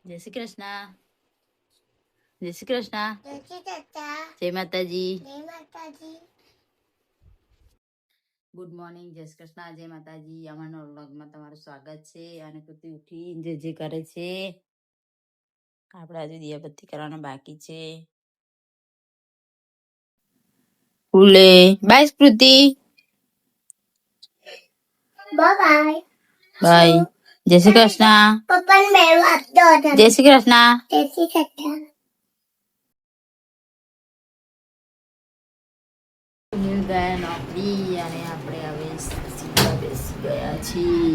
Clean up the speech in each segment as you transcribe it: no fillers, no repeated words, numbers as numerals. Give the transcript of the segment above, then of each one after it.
જય શ્રી કૃષ્ણ. જય શ્રી કૃષ્ણ. જય માતાજી. Good morning. જય શ્રી કૃષ્ણ. જય માતાજી. અમારા વ્લોગમાં તમારું સ્વાગત છે. અને કુતી ઉઠી જે કરે છે. આપણે હજુ દિયાબત્તી કરવાના બાકી છે. ઉલે બાય સ્મૃતિ. બાય. જય શ્રી કૃષ્ણ. જય શ્રી કૃષ્ણ. ગયા નોકરી અને આપણે હવે સીધા બેસી ગયા છીએ.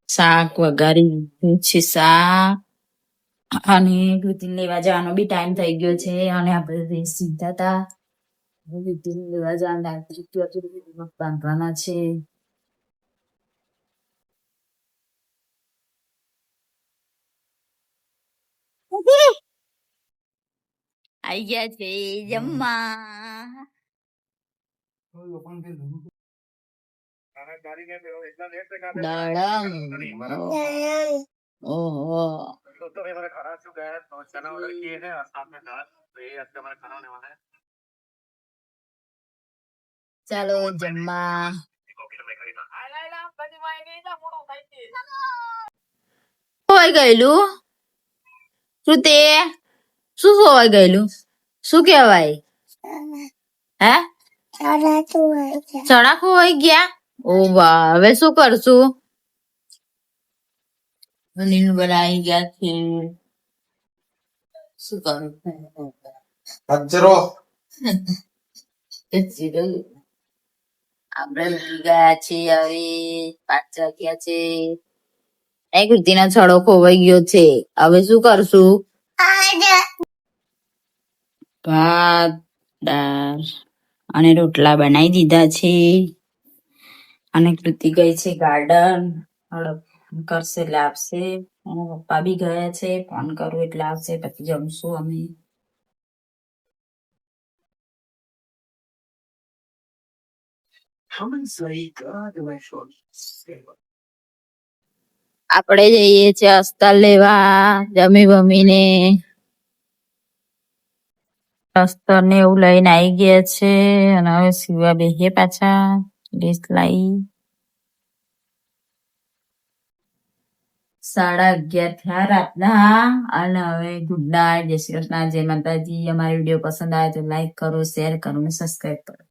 શાક વઘારી દીધું છે. શાક અને દૂધી લેવા જવાનો બી ટાઈમ થઈ ગયો છે. અને આપણે સીધા તા દૂધી લેવા જવાના બાંધવાના છે. આઈ ગયા છે જમવા. ઓહો ચાલો જમવા. ખોવાઈ ગયેલું શું તે? શું ખોવાઈ ગયેલું? શું કેવાય? હે ચણા ખોવાઈ ગયા? ઓ વાહ. હવે શું કરશું? નીલ બનાવી ગયા છે. શું કરું? આપણે ગયા છીએ હવે 5 વાગ્યા છે. એક કૃતિનો છડો ખોવાઈ ગયો છે. હવે શું કરશું? ભાત દાળ અને રોટલા બનાવી દીધા છે. અને કૃતિ ગઈ છે ગાર્ડન. કરશે એટલે આપશે. અને પપ્પા બી ગયા છે. ફોન કરું એટલે આવશે. પછી જમશું અમે. આપણે જઈએ છીએ અસ્તર લેવા જમી બમીને. અસ્તર ને એવું લઈને આવી ગયા છે. અને હવે સીવા બેસીએ પાછા. ડ્રેસ લાવી 11:30 થયા રાતના. અને હવે ગુડ નાઇટ. જય શ્રી કૃષ્ણ. જય માતાજી. અમારો વિડીયો પસંદ આવે તો લાઈક કરો, શેર કરો અને સબસ્ક્રાઈબ કરો.